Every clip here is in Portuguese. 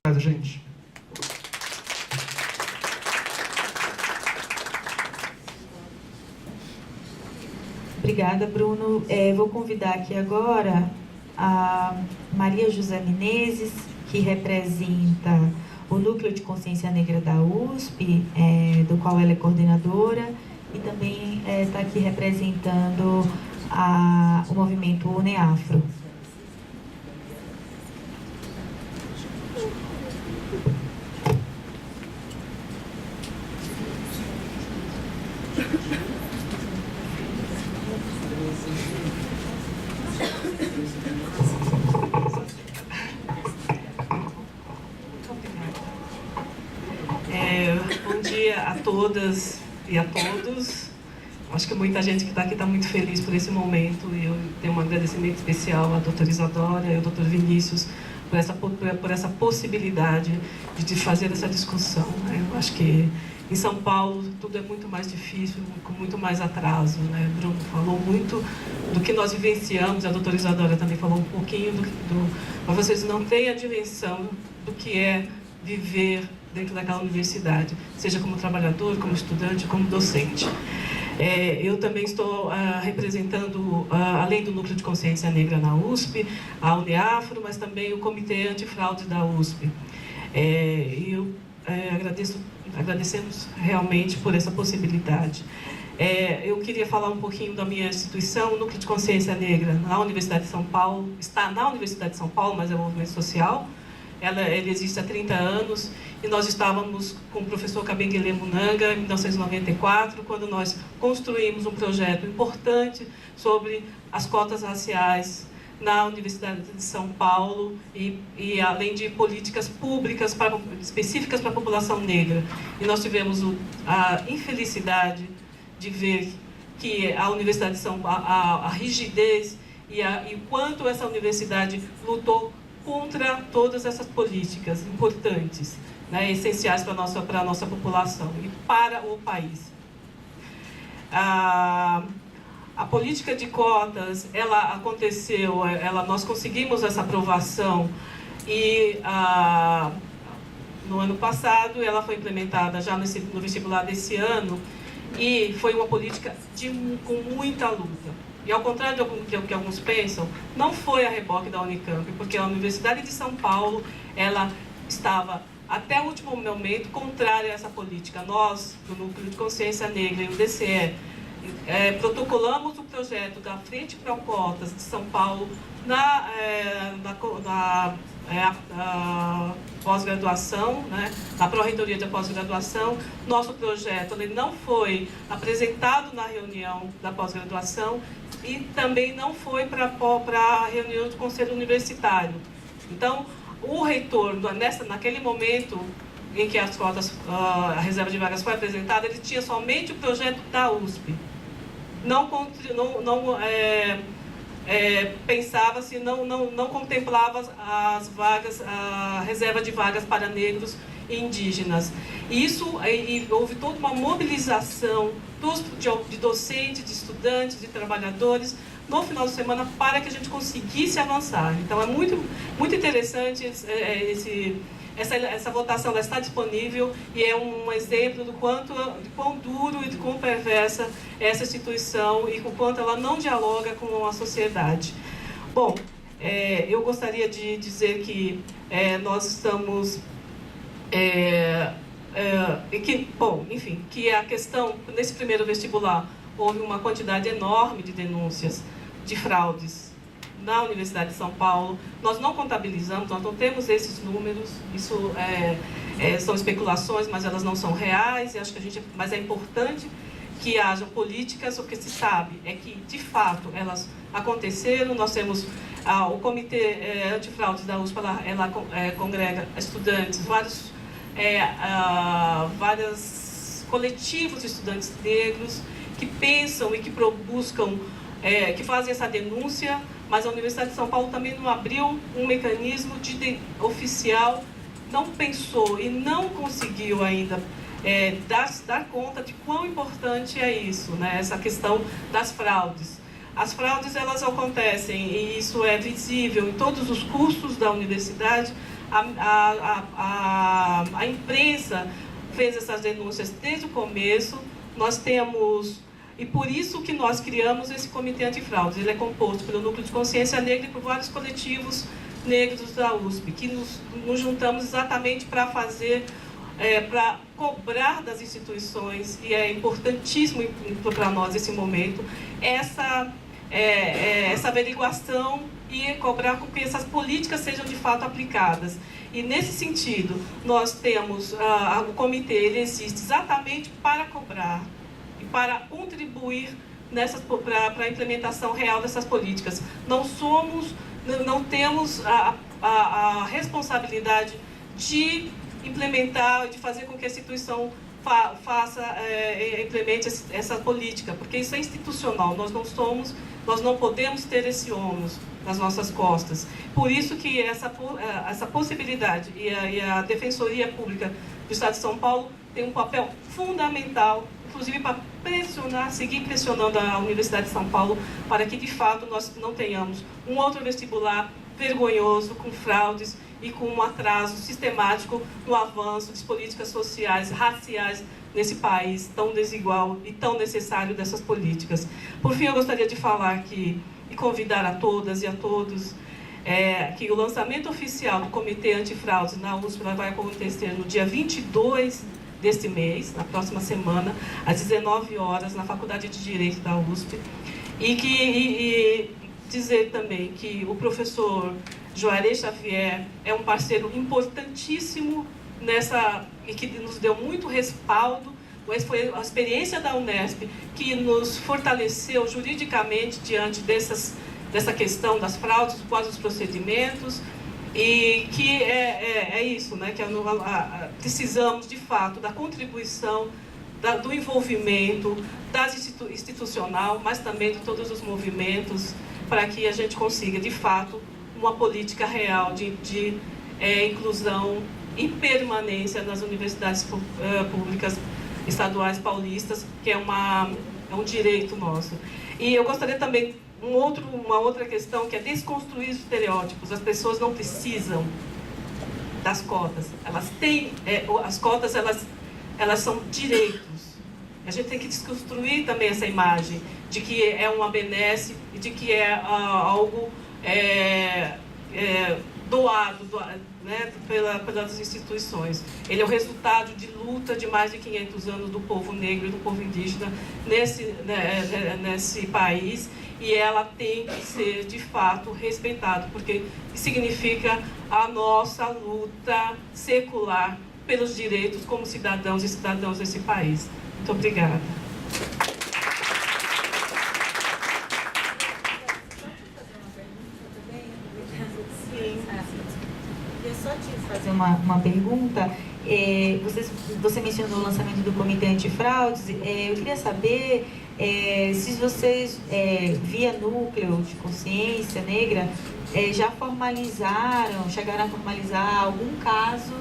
Obrigado, gente. Obrigada, Bruno. Vou convidar aqui agora a Maria José Menezes, que representa o Núcleo de Consciência Negra da USP, do qual ela é coordenadora, e também está aqui representando o movimento UNEAFRO. Bom dia a todas e a todos. Acho que muita gente que está aqui está muito feliz por esse momento, e eu tenho um agradecimento especial à doutora Isadora e ao doutor Vinícius por essa possibilidade de fazer essa discussão. Eu acho que em São Paulo tudo é muito mais difícil, com muito mais atraso. Bruno falou muito do que nós vivenciamos, a doutora Isadora também falou um pouquinho mas vocês não têm a dimensão do que é viver dentro daquela universidade, seja como trabalhador, como estudante, como docente. Eu também estou representando, além do Núcleo de Consciência Negra na USP, a UNEAFRO, mas também o Comitê Antifraude da USP. Agradecemos realmente por essa possibilidade. Eu queria falar um pouquinho da minha instituição, o Núcleo de Consciência Negra, na Universidade de São Paulo. Está na Universidade de São Paulo, mas é um movimento social. Ele existe há 30 anos, e nós estávamos com o professor Kabengele Munanga, em 1994, quando nós construímos um projeto importante sobre as cotas raciais na Universidade de São Paulo, e além de políticas públicas específicas para a população negra. E nós tivemos a infelicidade de ver que a Universidade de São Paulo, a rigidez e o quanto essa universidade lutou contra todas essas políticas importantes, essenciais para a nossa população e para o país. A política de cotas, ela aconteceu, nós conseguimos essa aprovação, e no ano passado ela foi implementada já no vestibular desse ano, e foi uma política com muita luta. E ao contrário do que alguns pensam, não foi a reboque da Unicamp, porque a Universidade de São Paulo, ela estava até o último momento contrária a essa política. Nós, do Núcleo de Consciência Negra e o DCE, protocolamos o projeto da Frente Pro Cotas de São Paulo na pós-graduação, na Pró-Reitoria de Pós-Graduação. Nosso projeto ele não foi apresentado na reunião da pós-graduação e também não foi para a reunião do Conselho Universitário. Então, o reitor, naquele momento em que as cotas, a reserva de vagas foi apresentada, ele tinha somente o projeto da USP. Pensava-se, não contemplava as vagas, a reserva de vagas para negros e indígenas. E houve toda uma mobilização de docentes, de estudantes, de trabalhadores, no final de semana, para que a gente conseguisse avançar. Então, é muito, muito interessante essa votação, ela está disponível, e é um exemplo de quão duro e de quão perversa é essa instituição, e com quanto ela não dialoga com a sociedade. Bom, eu gostaria de dizer que nós estamos... que a questão, nesse primeiro vestibular, houve uma quantidade enorme de denúncias de fraudes na Universidade de São Paulo. Nós não contabilizamos, nós não temos esses números, isso são especulações, mas elas não são reais, e acho que mas é importante que hajam políticas. O que se sabe é que, de fato, elas aconteceram. Nós temos o Comitê Antifraude da USP, ela congrega estudantes, vários coletivos de estudantes negros que pensam e que buscam, que fazem essa denúncia, mas a Universidade de São Paulo também não abriu um mecanismo oficial, não pensou e não conseguiu ainda dar conta de quão importante é isso, essa questão das fraudes. as fraudes, elas acontecem, e isso é visível em todos os cursos da universidade. A imprensa fez essas denúncias desde o começo. Nós temos, e por isso que nós criamos esse Comitê Antifraudes. Ele é composto pelo Núcleo de Consciência Negra e por vários coletivos negros da USP, que nos juntamos exatamente para fazer, para cobrar das instituições, e é importantíssimo para nós esse momento, essa averiguação e cobrar com que essas políticas sejam de fato aplicadas. E nesse sentido, nós temos o comitê, ele existe exatamente para cobrar e para contribuir para a implementação real dessas políticas. Não temos a responsabilidade de implementar, de fazer com que a instituição implemente essa política, porque isso é institucional. Nós não podemos ter esse ônus nas nossas costas. Por isso que essa possibilidade e a Defensoria Pública do Estado de São Paulo tem um papel fundamental, inclusive para seguir pressionando a Universidade de São Paulo para que, de fato, nós não tenhamos um outro vestibular vergonhoso, com fraudes e com um atraso sistemático no avanço de políticas sociais, raciais, nesse país tão desigual e tão necessário dessas políticas. Por fim, eu gostaria de falar aqui e convidar a todas e a todos que o lançamento oficial do Comitê Antifraudes na USP vai acontecer no dia 22 deste mês, na próxima semana, às 19 horas, na Faculdade de Direito da USP. E dizer também que o professor Juarez Xavier é um parceiro importantíssimo e que nos deu muito respaldo. Foi a experiência da Unesp que nos fortaleceu juridicamente diante dessa questão das fraudes, quais os procedimentos, e que é isso, né? Que precisamos, de fato, da contribuição, do envolvimento institucional, mas também de todos os movimentos, para que a gente consiga, de fato, uma política real de inclusão e permanência nas universidades públicas estaduais paulistas, que é um direito nosso. E eu gostaria também, uma outra questão, que é desconstruir os estereótipos. As pessoas não precisam das cotas. Elas têm, as cotas, elas são direitos. A gente tem que desconstruir também essa imagem de que é uma benesse e de que é algo doado, né, pelas instituições. Ele é o resultado de luta de mais de 500 anos do povo negro e do povo indígena nesse país, e ela tem que ser, de fato, respeitada, porque significa a nossa luta secular pelos direitos como cidadãos e cidadãs desse país. Muito obrigada. Fazer uma pergunta. Você mencionou o lançamento do Comitê Antifraudes. Eu queria saber se vocês, via Núcleo de Consciência Negra, chegaram a formalizar algum caso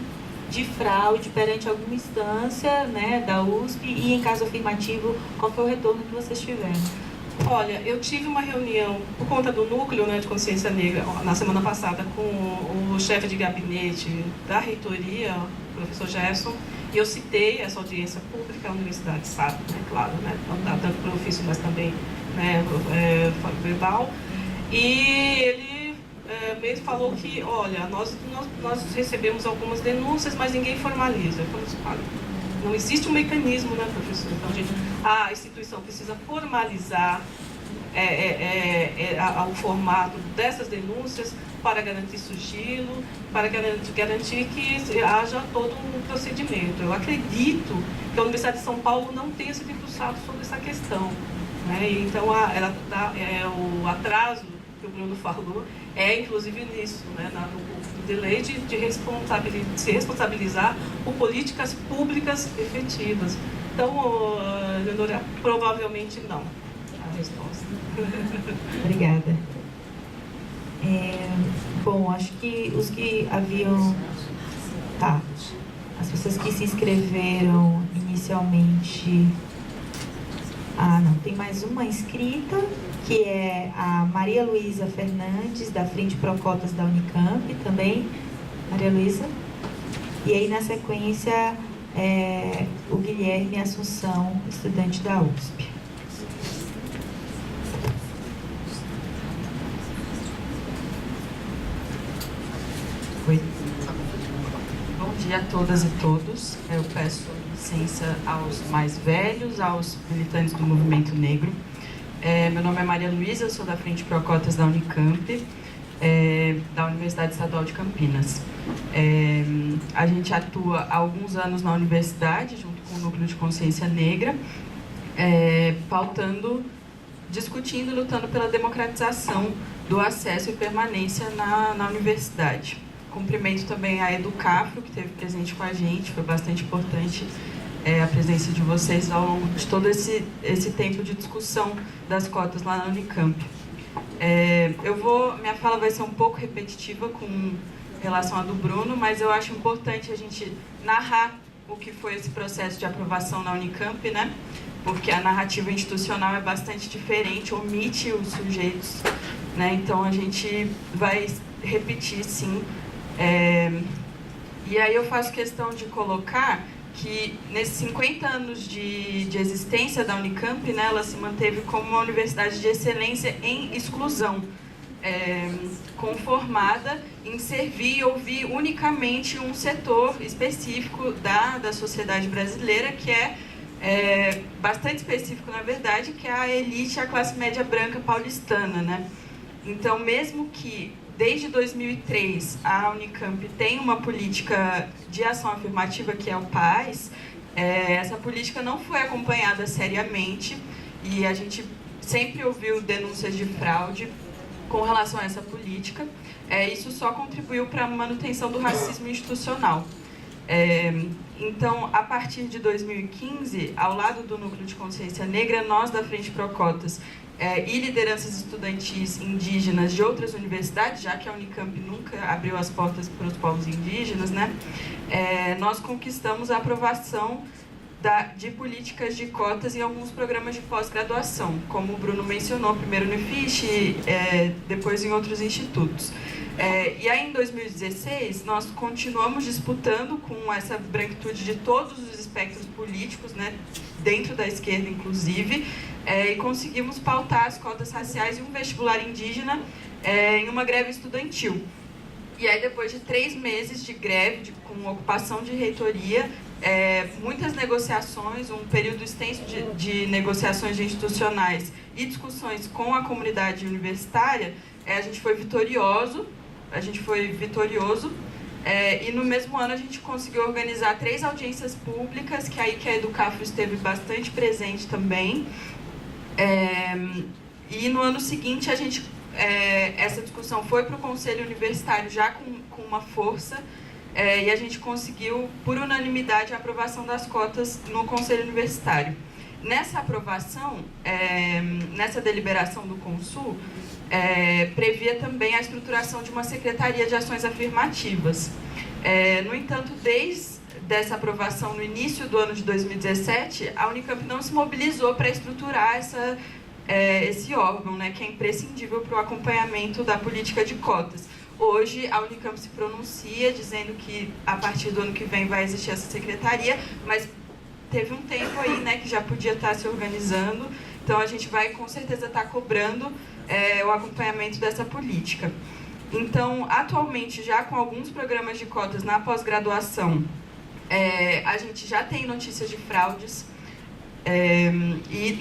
de fraude perante alguma instância, né, da USP, e, em caso afirmativo, qual foi o retorno que vocês tiveram? Olha, eu tive uma reunião por conta do Núcleo, né, de Consciência Negra na semana passada com o chefe de gabinete da reitoria, o professor Gerson, e eu citei essa audiência pública, a universidade sabe, né, claro, né, não dá tanto por ofício, mas também, né, verbal, e ele mesmo falou que, olha, nós recebemos algumas denúncias, mas ninguém formaliza. Eu falei assim, olha, não existe um mecanismo, né, professor? Então, a instituição precisa formalizar o formato dessas denúncias para garantir sigilo, para garantir que haja todo um procedimento. Eu acredito que a Universidade de São Paulo não tenha se debruçado sobre essa questão, né? Então, o atraso que o Bruno falou inclusive nisso, né, no delay de se responsabilizar por políticas públicas efetivas. Então, Leonora, provavelmente não, a resposta. Obrigada. Bom, acho que os que haviam... Tá. As pessoas que se inscreveram inicialmente... Ah, não. Tem mais uma inscrita, que é a Maria Luísa Fernandes, da Frente Pro Cotas da Unicamp, também. Maria Luísa. E aí, na sequência, o Guilherme Assunção, estudante da USP. Oi. Bom dia a todas e todos. Eu peço licença aos mais velhos, aos militantes do movimento negro. Meu nome é Maria Luísa, eu sou da Frente Pro Cotas da Unicamp, da Universidade Estadual de Campinas. A gente atua há alguns anos na universidade, junto com o Núcleo de Consciência Negra, pautando, discutindo e lutando pela democratização do acesso e permanência na universidade. Cumprimento também a Educafro, que esteve presente com a gente, foi bastante importante a presença de vocês ao longo de todo esse tempo de discussão das cotas lá na Unicamp. Minha fala vai ser um pouco repetitiva com relação à do Bruno, mas eu acho importante a gente narrar o que foi esse processo de aprovação na Unicamp, né? Porque a narrativa institucional é bastante diferente, omite os sujeitos, né? Então a gente vai repetir, sim. E aí eu faço questão de colocar que nesses 50 anos de existência da Unicamp, né, ela se manteve como uma universidade de excelência em exclusão, conformada em servir e ouvir unicamente um setor específico da sociedade brasileira, que é bastante específico, na verdade, que é a elite, a classe média branca paulistana, né? Então, mesmo que desde 2003 a Unicamp tem uma política de ação afirmativa, que é o PAS, essa política não foi acompanhada seriamente e a gente sempre ouviu denúncias de fraude com relação a essa política. Isso só contribuiu para a manutenção do racismo institucional. Então, a partir de 2015, ao lado do Núcleo de Consciência Negra, nós da Frente Pro Cotas e lideranças estudantis indígenas de outras universidades, já que a Unicamp nunca abriu as portas para os povos indígenas, né? Nós conquistamos a aprovação de políticas de cotas em alguns programas de pós-graduação, como o Bruno mencionou, primeiro no IFISH, depois em outros institutos. E aí, em 2016, nós continuamos disputando com essa branquitude de todos os espectros políticos, né, dentro da esquerda, inclusive, e conseguimos pautar as cotas raciais e um vestibular indígena em uma greve estudantil. E aí, depois de 3 meses de greve, com ocupação de reitoria, muitas negociações, um período extenso de negociações institucionais e discussões com a comunidade universitária, a gente foi vitorioso, e no mesmo ano a gente conseguiu organizar 3 audiências públicas, que aí que a Educafro esteve bastante presente também. E no ano seguinte essa discussão foi para o Conselho Universitário já com uma força, e a gente conseguiu, por unanimidade, a aprovação das cotas no Conselho Universitário. Nessa aprovação, nessa deliberação do Consul, previa também a estruturação de uma Secretaria de Ações Afirmativas. No entanto, desde essa aprovação no início do ano de 2017, a Unicamp não se mobilizou para estruturar esse órgão, né, que é imprescindível para o acompanhamento da política de cotas. Hoje, a Unicamp se pronuncia dizendo que a partir do ano que vem vai existir essa secretaria, mas teve um tempo aí, né, que já podia estar se organizando, então a gente vai com certeza estar cobrando o acompanhamento dessa política. Então, atualmente, já com alguns programas de cotas na pós-graduação, a gente já tem notícias de fraudes, e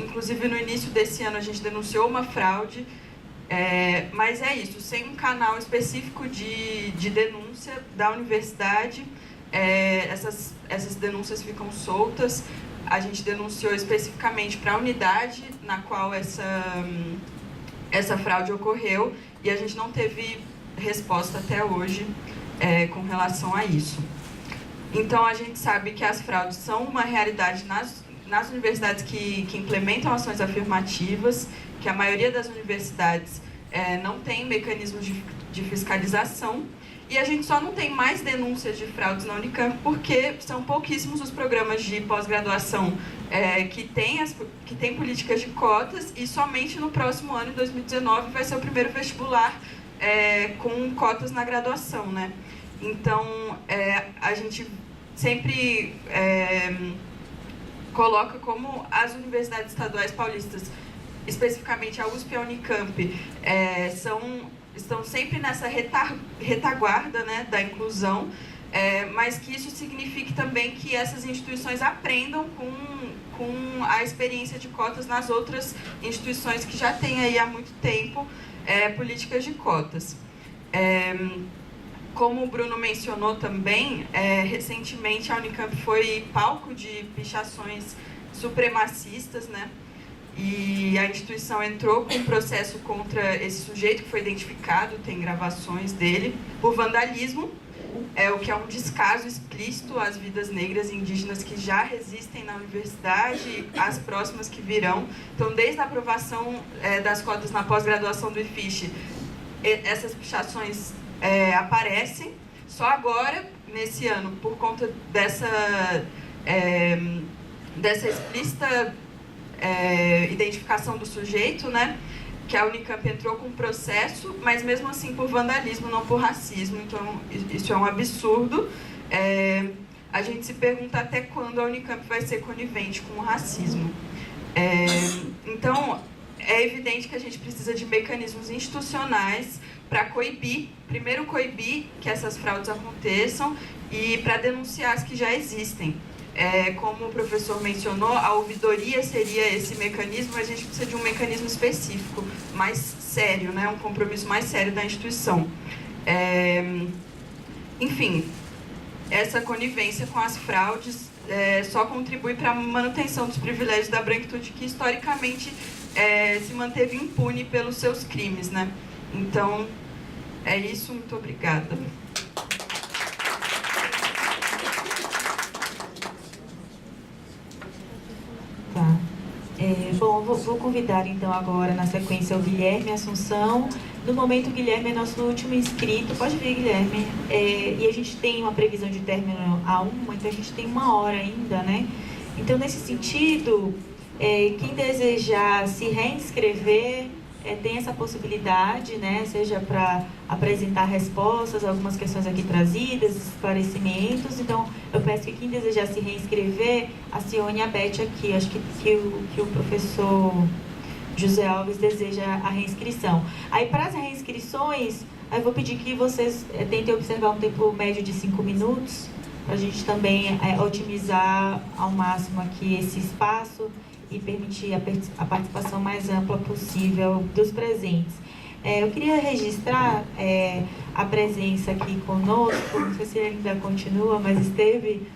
inclusive no início desse ano a gente denunciou uma fraude, mas é isso, sem um canal específico de denúncia da universidade, essas denúncias ficam soltas. A gente denunciou especificamente para a unidade na qual essa fraude ocorreu e a gente não teve resposta até hoje com relação a isso. Então, a gente sabe que as fraudes são uma realidade nas universidades que implementam ações afirmativas, que a maioria das universidades não tem mecanismos de fiscalização E a gente só não tem mais denúncias de fraudes na Unicamp porque são pouquíssimos os programas de pós-graduação que tem políticas de cotas, e somente no próximo ano, em 2019, vai ser o primeiro vestibular com cotas na graduação, né? Então, a gente sempre coloca como as universidades estaduais paulistas, especificamente a USP e a Unicamp, estão sempre nessa retaguarda, né, da inclusão, mas que isso signifique também que essas instituições aprendam com a experiência de cotas nas outras instituições que já têm aí há muito tempo políticas de cotas. Como o Bruno mencionou também, recentemente a Unicamp foi palco de pichações supremacistas, né? E a instituição entrou com um processo contra esse sujeito que foi identificado, tem gravações dele, por vandalismo, o que é um descaso explícito às vidas negras e indígenas que já resistem na universidade, as próximas que virão. Então, desde a aprovação das cotas na pós-graduação do IFISH, essas pichações aparecem. Só agora, nesse ano, por conta dessa explícita identificação do sujeito, né, que a Unicamp entrou com um processo, mas mesmo assim por vandalismo, não por racismo. Então, isso é um absurdo. A gente se pergunta até quando a Unicamp vai ser conivente com o racismo. Então, é evidente que a gente precisa de mecanismos institucionais para coibir que essas fraudes aconteçam e para denunciar as que já existem. Como o professor mencionou, a ouvidoria seria esse mecanismo, mas a gente precisa de um mecanismo específico, mais sério, né? Um compromisso mais sério da instituição. Enfim, essa conivência com as fraudes só contribui para a manutenção dos privilégios da branquitude, que historicamente se manteve impune pelos seus crimes, né? Então, é isso. Muito obrigada. Tá. Bom, vou convidar então agora, na sequência, o Guilherme Assunção. No momento, o Guilherme é nosso último inscrito. Pode vir, Guilherme. E a gente tem uma previsão de término a 1, então a gente tem 1 hora ainda, né? Então, nesse sentido, quem desejar se reinscrever tem essa possibilidade, né? Seja para apresentar respostas a algumas questões aqui trazidas, esclarecimentos. Então, eu peço que quem desejar se reinscrever, acione a Beth aqui. Acho que o professor José Alves deseja a reinscrição. Aí, para as reinscrições, eu vou pedir que vocês tentem observar um tempo médio de 5 minutos, para a gente também otimizar ao máximo aqui esse espaço e permitir a participação mais ampla possível dos presentes. Eu queria registrar a presença aqui conosco, não sei se ele ainda continua, mas esteve,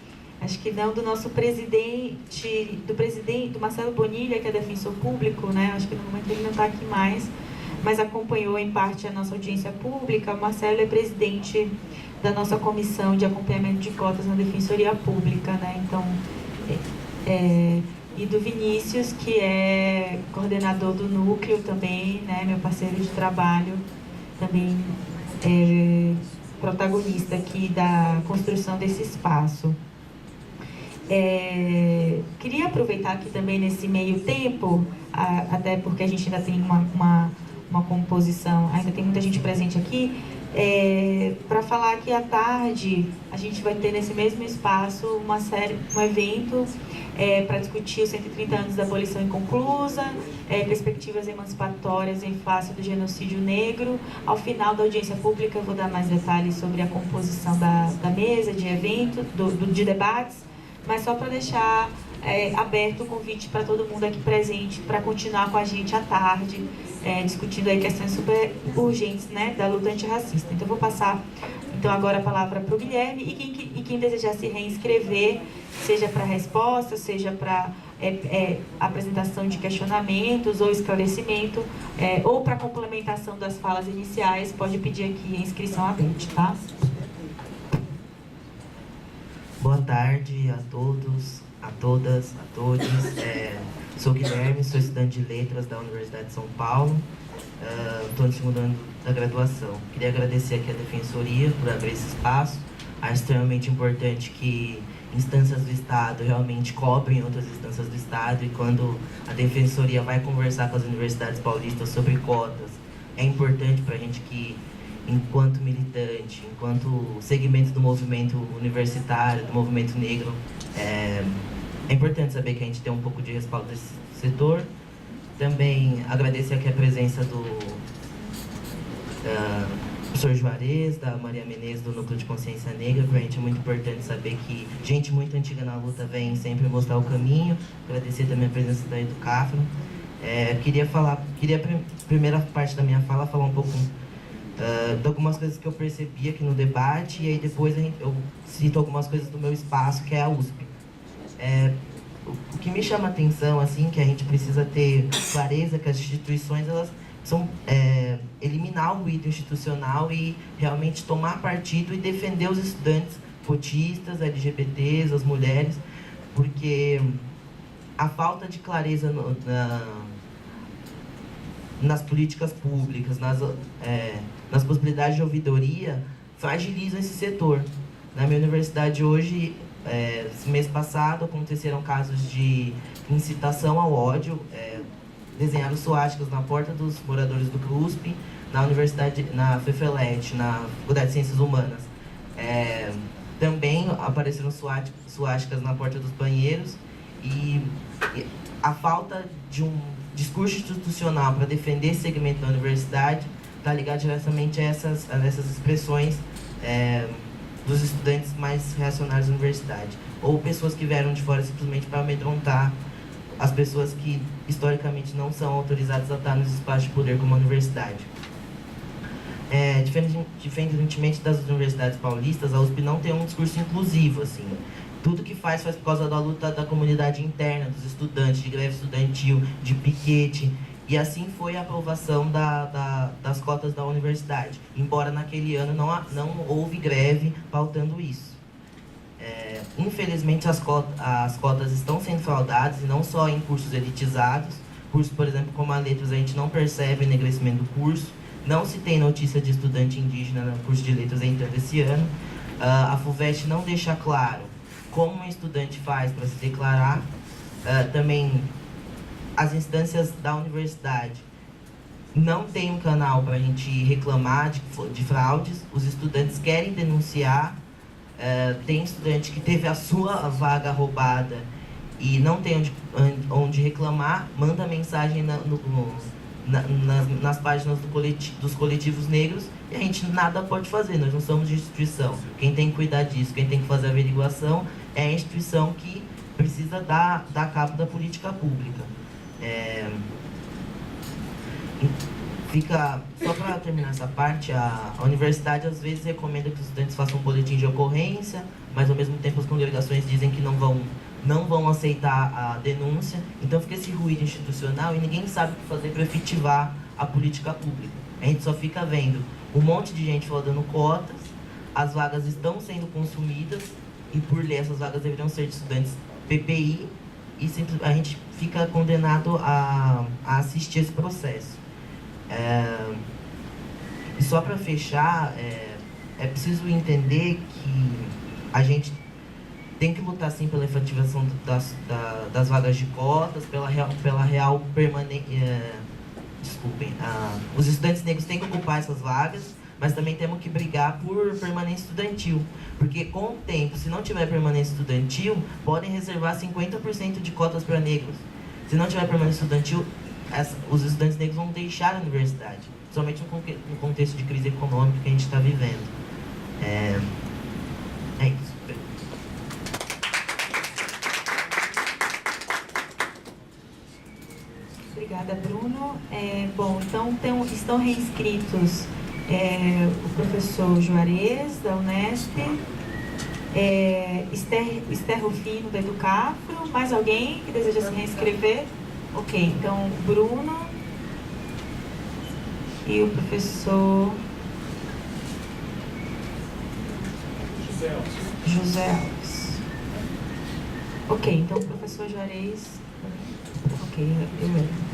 acho que não, do nosso presidente, do Marcelo Bonilha, que é defensor público, né? Acho que no momento ele não está aqui mais, mas acompanhou em parte a nossa audiência pública. O Marcelo é presidente da nossa comissão de acompanhamento de cotas na Defensoria Pública, né? Então, e do Vinícius, que é coordenador do núcleo também, né, meu parceiro de trabalho, também protagonista aqui da construção desse espaço. Queria aproveitar aqui também nesse meio tempo, até porque a gente ainda tem uma composição, ainda tem muita gente presente aqui, para falar que à tarde a gente vai ter nesse mesmo espaço um evento para discutir os 130 anos da abolição inconclusa, perspectivas emancipatórias em face do genocídio negro. Ao final da audiência pública eu vou dar mais detalhes sobre a composição da mesa de evento, de debates, mas só para deixar aberto o convite para todo mundo aqui presente para continuar com a gente à tarde, discutindo aí questões super urgentes, né, da luta antirracista. Então, eu vou passar agora a palavra para o Guilherme, e quem desejar se reinscrever, seja para resposta, seja para apresentação de questionamentos ou esclarecimento, ou para complementação das falas iniciais, pode pedir aqui a inscrição aberta, tá? Boa tarde a todos, a todas, a todos. Sou Guilherme, sou estudante de Letras da Universidade de São Paulo. Estou no segundo ano da graduação. Queria agradecer aqui a Defensoria por abrir esse espaço. Acho extremamente importante que instâncias do Estado realmente cobrem outras instâncias do Estado, e quando a Defensoria vai conversar com as universidades paulistas sobre cotas, é importante para a gente que, enquanto militante, enquanto segmento do movimento universitário, do movimento negro, é importante saber que a gente tem um pouco de respaldo desse setor. Também agradecer aqui a presença do professor Juarez, da Maria Menezes, do Núcleo de Consciência Negra. Para a gente é muito importante saber que gente muito antiga na luta vem sempre mostrar o caminho. Agradecer também a presença da Educafro. Queria primeira parte da minha fala, falar um pouco de algumas coisas que eu percebi aqui no debate, e aí depois eu cito algumas coisas do meu espaço, que é a USP. O que me chama a atenção, assim, que a gente precisa ter clareza que as instituições, elas são eliminar o ruído institucional e realmente tomar partido e defender os estudantes cotistas, LGBTs, as mulheres, porque a falta de clareza nas políticas públicas, nas possibilidades de ouvidoria, fragiliza esse setor. Na minha universidade hoje, mês passado, aconteceram casos de incitação ao ódio, desenharam suásticas na porta dos moradores do CRUSP, na universidade, na FEFELET, na Faculdade de Ciências Humanas. Também apareceram suásticas na porta dos banheiros, e a falta de um discurso institucional para defender esse segmento da universidade está ligado diretamente a essas expressões dos estudantes mais reacionários da universidade, ou pessoas que vieram de fora simplesmente para amedrontar as pessoas que historicamente não são autorizadas a estar nos espaços de poder como a universidade. Diferentemente das universidades paulistas, a USP não tem um discurso inclusivo, assim. Tudo que faz por causa da luta da comunidade interna, dos estudantes, de greve estudantil, de piquete. E assim foi a aprovação das cotas da universidade. Embora naquele ano não houve greve pautando isso. Infelizmente as cotas estão sendo fraudadas, e não só em cursos elitizados. Cursos, por exemplo, como a Letras, a gente não percebe o enegrecimento do curso. Não se tem notícia de estudante indígena no curso de Letras entrando esse ano. A FUVEST não deixa claro como um estudante faz para se declarar. Também as instâncias da universidade não tem um canal para a gente reclamar de fraudes. Os estudantes querem denunciar. Tem estudante que teve a sua vaga roubada e não tem onde reclamar, manda mensagem nas páginas dos coletivos negros, e a gente nada pode fazer. Nós não somos de instituição. Quem tem que cuidar disso, quem tem que fazer a averiguação é a instituição que precisa dar cabo da política pública. Só para terminar essa parte, a universidade às vezes recomenda que os estudantes façam um boletim de ocorrência, mas ao mesmo tempo as congregações dizem que não vão aceitar a denúncia. Então fica esse ruído institucional e ninguém sabe o que fazer para efetivar a política pública. A gente só fica vendo um monte de gente fraudando cotas, as vagas estão sendo consumidas, e por lei essas vagas deveriam ser de estudantes PPI, e a gente fica condenado a assistir esse processo. E só para fechar, é preciso entender que a gente tem que lutar sim pela efetivação das vagas de cotas, pela real permanência. Os estudantes negros têm que ocupar essas vagas, mas também temos que brigar por permanência estudantil, porque com o tempo, se não tiver permanência estudantil, podem reservar 50% de cotas para negros. Se não tiver permanência estudantil, os estudantes negros vão deixar a universidade, somente no contexto de crise econômica que a gente está vivendo. É isso. Obrigada, Bruno. Bom, então estão reinscritos o professor Juarez, da Unesp, Esther Rufino, da Educafro. Mais alguém que deseja se reinscrever? Ok, então Bruno e o professor José Alves. Ok, então o professor Juarez. Ok, eu mesmo.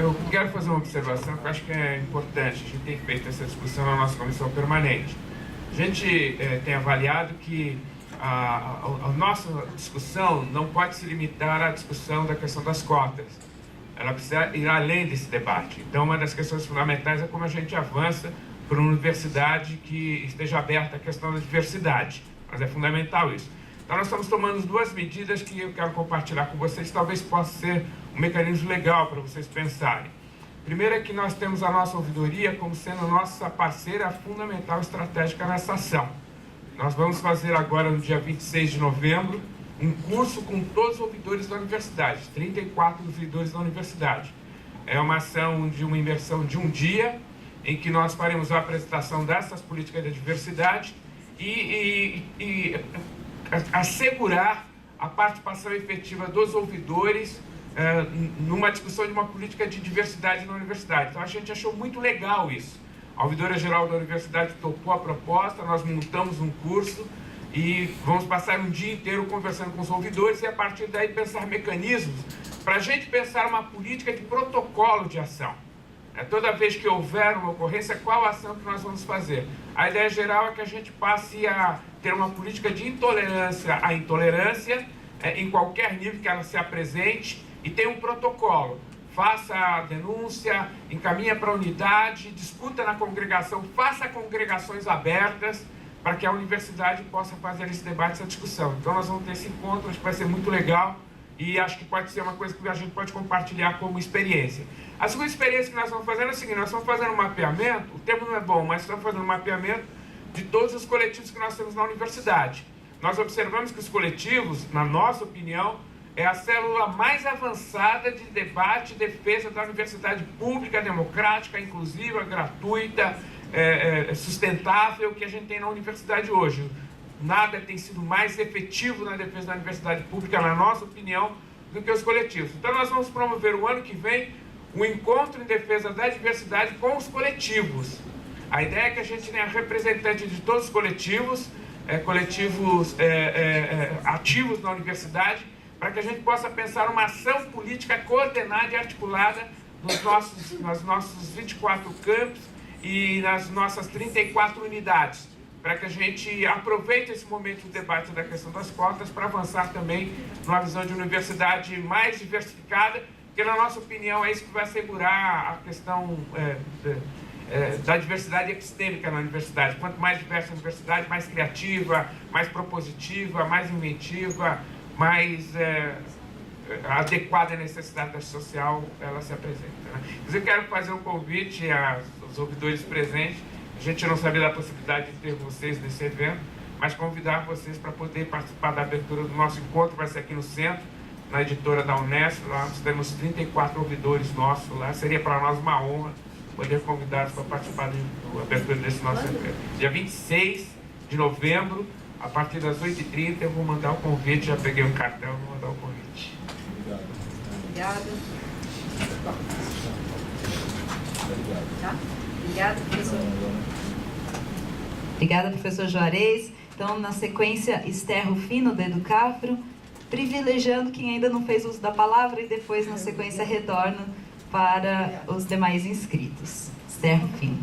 Eu quero fazer uma observação que eu acho que é importante. A gente tem feito essa discussão na nossa comissão permanente. A gente tem avaliado que a nossa discussão não pode se limitar à discussão da questão das cotas. Ela precisa ir além desse debate. Então, uma das questões fundamentais é como a gente avança para uma universidade que esteja aberta à questão da diversidade. Mas é fundamental isso. Então, nós estamos tomando duas medidas que eu quero compartilhar com vocês, talvez possa ser um mecanismo legal para vocês pensarem. Primeiro é que nós temos a nossa ouvidoria como sendo nossa parceira fundamental estratégica nessa ação. Nós vamos fazer agora, no dia 26 de novembro, um curso com todos os ouvidores da universidade, 34 ouvidores da universidade. É uma ação de uma imersão de um dia, em que nós faremos a apresentação dessas políticas de diversidade e assegurar a participação efetiva dos ouvidores numa discussão de uma política de diversidade na universidade. Então, a gente achou muito legal isso. A ouvidora-geral da universidade topou a proposta, nós montamos um curso e vamos passar um dia inteiro conversando com os ouvidores e, a partir daí, pensar mecanismos para a gente pensar uma política de protocolo de ação. Toda vez que houver uma ocorrência, qual a ação que nós vamos fazer? A ideia geral é que a gente passe a ter uma política de intolerância à intolerância, em qualquer nível que ela se apresente, e tem um protocolo. Faça a denúncia, encaminha para a unidade, discuta na congregação, faça congregações abertas para que a universidade possa fazer esse debate, essa discussão. Então, nós vamos ter esse encontro, acho que vai ser muito legal e acho que pode ser uma coisa que a gente pode compartilhar como experiência. A segunda experiência que nós estamos fazendo é a seguinte: nós estamos fazendo um mapeamento, o termo não é bom, mas estamos fazendo um mapeamento de todos os coletivos que nós temos na universidade. Nós observamos que os coletivos, na nossa opinião, é a célula mais avançada de debate e defesa da universidade pública, democrática, inclusiva, gratuita, sustentável que a gente tem na universidade hoje. Nada tem sido mais efetivo na defesa da universidade pública, na nossa opinião, do que os coletivos. Então, nós vamos promover o ano que vem um encontro em defesa da diversidade com os coletivos. A ideia é que a gente tenha representante de todos os coletivos, ativos na universidade, para que a gente possa pensar uma ação política coordenada e articulada nos nossos 24 campos e nas nossas 34 unidades, para que a gente aproveite esse momento de debate da questão das cotas para avançar também numa visão de universidade mais diversificada, que, na nossa opinião, é isso que vai assegurar a questão da diversidade epistêmica na universidade. Quanto mais diversa a universidade, mais criativa, mais propositiva, mais inventiva, mais adequada à necessidade social ela se apresenta. Mas eu quero fazer um convite aos ouvidores presentes. A gente não sabia da possibilidade de ter vocês nesse evento, mas convidar vocês para poder participar da abertura do nosso encontro. Vai ser aqui no centro, na editora da Unesp. Lá nós temos 34 ouvidores nossos lá. Seria para nós uma honra poder convidá-los para participar da abertura desse nosso evento. Dia 26 de novembro, a partir das 8h30, eu vou mandar o convite. Já peguei um cartão, vou mandar o convite. Obrigada. Tá? Obrigada, professor. Obrigada, professor Juarez. Então, na sequência, Esther Rufino, do Educafro, privilegiando quem ainda não fez uso da palavra e depois, na sequência, retorno para os demais inscritos. Esther Rufino.